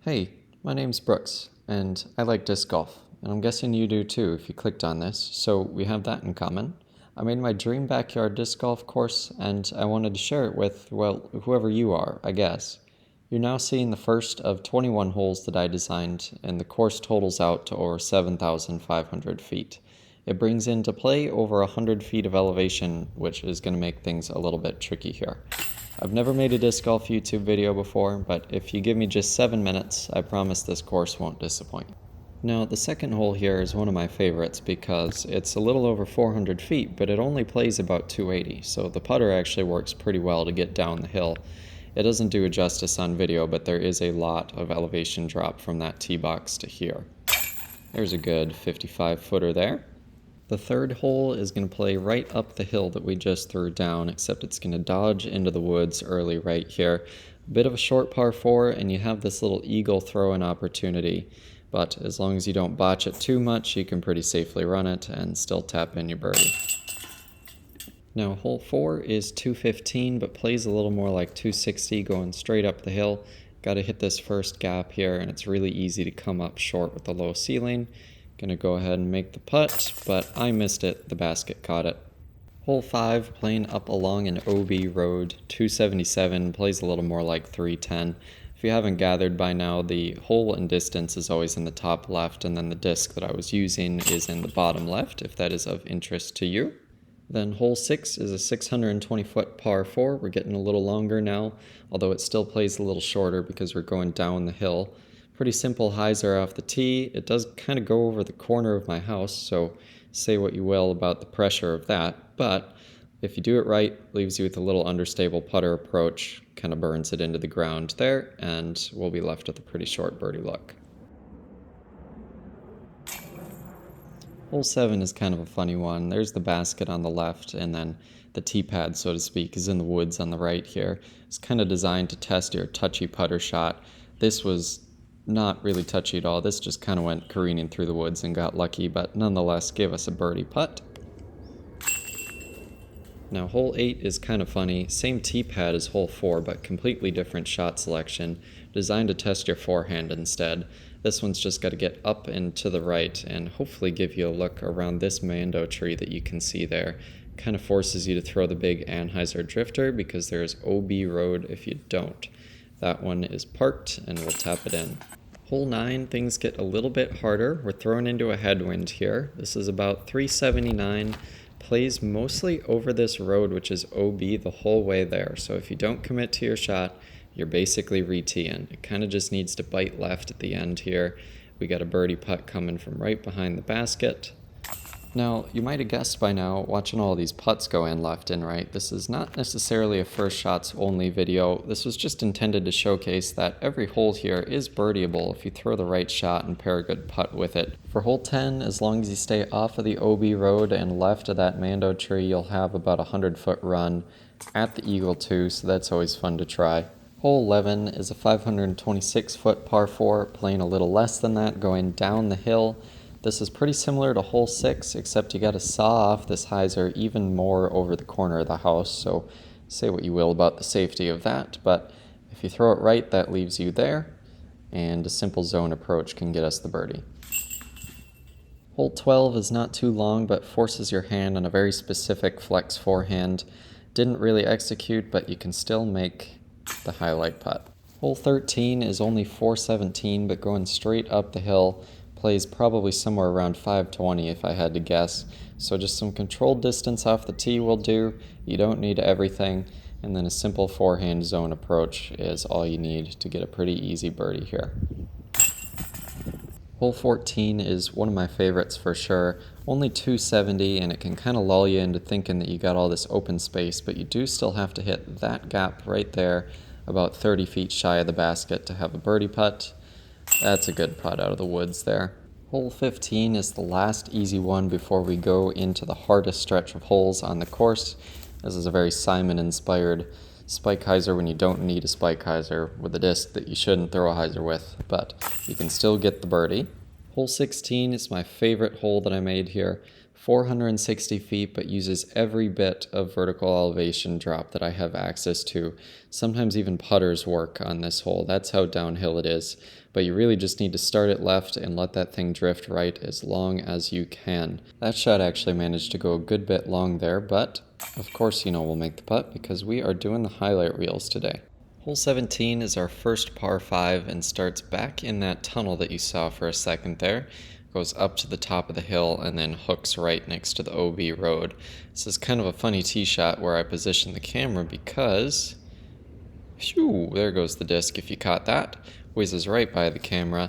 Hey, my name's Brooks, and I like disc golf, and I'm guessing you do too if you clicked on this, so we have that in common. I made my dream backyard disc golf course, and I wanted to share it with, well, whoever you are, I guess. You're now seeing the first of 21 holes that I designed, and the course totals out to over 7,500 feet. It brings into play over 100 feet of elevation, which is going to make things a little bit tricky here. I've never made a disc golf YouTube video before, but if you give me just 7 minutes, I promise this course won't disappoint. Now, the second hole here is one of my favorites because it's a little over 400 feet, but it only plays about 280, so the putter actually works pretty well to get down the hill. It doesn't do it justice on video, but there is a lot of elevation drop from that tee box to here. There's a good 55-footer there. The third hole is going to play right up the hill that we just threw down, except it's going to dodge into the woods early right here. A bit of a short par 4, and you have this little eagle throw-in opportunity. But as long as you don't botch it too much, you can pretty safely run it and still tap in your birdie. Now, hole 4 is 215, but plays a little more like 260 going straight up the hill. Got to hit this first gap here, and it's really easy to come up short with the low ceiling. Gonna go ahead and make the putt, but I missed it. The basket caught it. Hole 5, playing up along an OB road, 277, plays a little more like 310. If you haven't gathered by now, the hole and distance is always in the top left, and then the disc that I was using is in the bottom left, if that is of interest to you. Then hole 6 is a 620-foot par 4. We're getting a little longer now, although it still plays a little shorter because we're going down the hill. Pretty simple hyzer off the tee. It does kind of go over the corner of my house, so say what you will about the pressure of that, but if you do it right, leaves you with a little understable putter approach, kind of burns it into the ground there, and we'll be left with a pretty short birdie luck. Hole 7 is kind of a funny one. There's the basket on the left, and then the tee pad, so to speak, is in the woods on the right here. It's kind of designed to test your touchy putter shot. This was not really touchy at all. This just kind of went careening through the woods and got lucky, but nonetheless gave us a birdie putt. Now hole 8 is kind of funny. Same tee pad as hole 4, but completely different shot selection, designed to test your forehand instead. This one's just got to get up and to the right and hopefully give you a look around this Mando tree that you can see there. Kind of forces you to throw the big Anheuser drifter because there's OB road if you don't. That one is parked, and we'll tap it in. Hole 9, things get a little bit harder. We're thrown into a headwind here. This is about 379. Plays mostly over this road, which is OB the whole way there. So if you don't commit to your shot, you're basically re-teeing. It kind of just needs to bite left at the end here. We got a birdie putt coming from right behind the basket. Now, you might have guessed by now, watching all these putts go in left and right, this is not necessarily a first shots only video. This was just intended to showcase that every hole here is birdieable if you throw the right shot and pair a good putt with it. For hole 10, as long as you stay off of the OB road and left of that Mando tree, you'll have about a 100-foot run at the Eagle too, so that's always fun to try. Hole 11 is a 526-foot par 4, playing a little less than that, going down the hill. This is pretty similar to hole 6, except you got to saw off this hyzer even more over the corner of the house, so say what you will about the safety of that, but if you throw it right, that leaves you there, and a simple zone approach can get us the birdie. Hole 12 is not too long, but forces your hand on a very specific flex forehand. Didn't really execute, but you can still make the highlight putt. Hole 13 is only 417, but going straight up the hill. Plays probably somewhere around 520 if I had to guess. So just some controlled distance off the tee will do. You don't need everything. And then a simple forehand zone approach is all you need to get a pretty easy birdie here. Hole 14 is one of my favorites for sure. Only 270, and it can kind of lull you into thinking that you got all this open space, but you do still have to hit that gap right there, about 30 feet shy of the basket to have a birdie putt. That's a good putt out of the woods there. Hole 15 is the last easy one before we go into the hardest stretch of holes on the course. This is a very Simon-inspired spike hyzer when you don't need a spike hyzer with a disc that you shouldn't throw a hyzer with, but you can still get the birdie. Hole 16 is my favorite hole that I made here. 460 feet, but uses every bit of vertical elevation drop that I have access to. Sometimes even putters work on this hole. That's how downhill it is. But you really just need to start it left and let that thing drift right as long as you can. That shot actually managed to go a good bit long there, but of course we'll make the putt because we are doing the highlight reels today. Hole 17 is our first par 5 and starts back in that tunnel that you saw for a second there. Goes up to the top of the hill and then hooks right next to the OB road. This is kind of a funny tee shot where I position the camera because, phew, there goes the disc if you caught that. Whizzes right by the camera.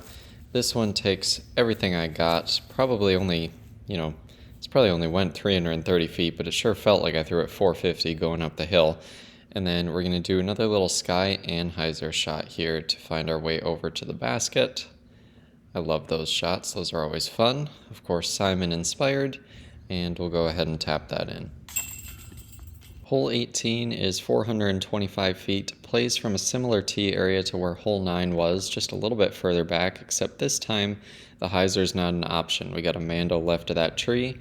This one takes everything I got, probably only, it's probably only went 330 feet, but it sure felt like I threw it 450 going up the hill. And then we're going to do another little Sky Anheuser shot here to find our way over to the basket. I love those shots. Those are always fun. Of course, Simon inspired, and we'll go ahead and tap that in. Hole 18 is 425 feet, plays from a similar tee area to where hole 9 was, just a little bit further back, except this time the hyzer's not an option. We got a Mando left of that tree,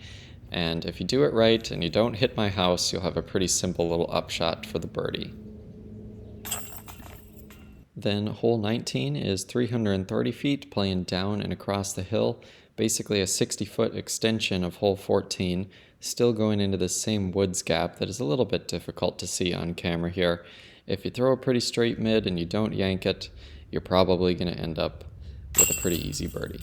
and if you do it right and you don't hit my house, you'll have a pretty simple little upshot for the birdie. Then hole 19 is 330 feet, playing down and across the hill, basically a 60-foot extension of hole 14, still going into the same woods gap that is a little bit difficult to see on camera here. If you throw a pretty straight mid and you don't yank it, you're probably going to end up with a pretty easy birdie.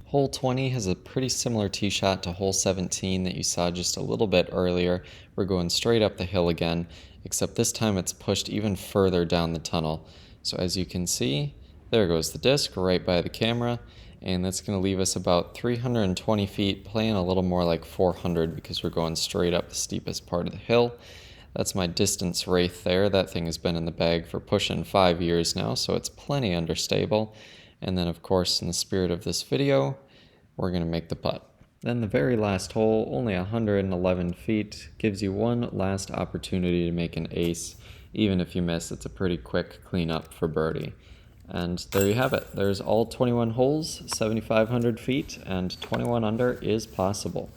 Hole 20 has a pretty similar tee shot to hole 17 that you saw just a little bit earlier. We're going straight up the hill again, except this time it's pushed even further down the tunnel. So as you can see, there goes the disc right by the camera, and that's going to leave us about 320 feet, playing a little more like 400 because we're going straight up the steepest part of the hill. That's my distance Wraith there. That thing has been in the bag for pushing 5 years now, so it's plenty understable. And then of course, in the spirit of this video, we're going to make the putt. Then the very last hole, only 111 feet, gives you one last opportunity to make an ace. Even if you miss, it's a pretty quick cleanup for birdie. And there you have it. There's all 21 holes, 7,500 feet, and 21 under is possible.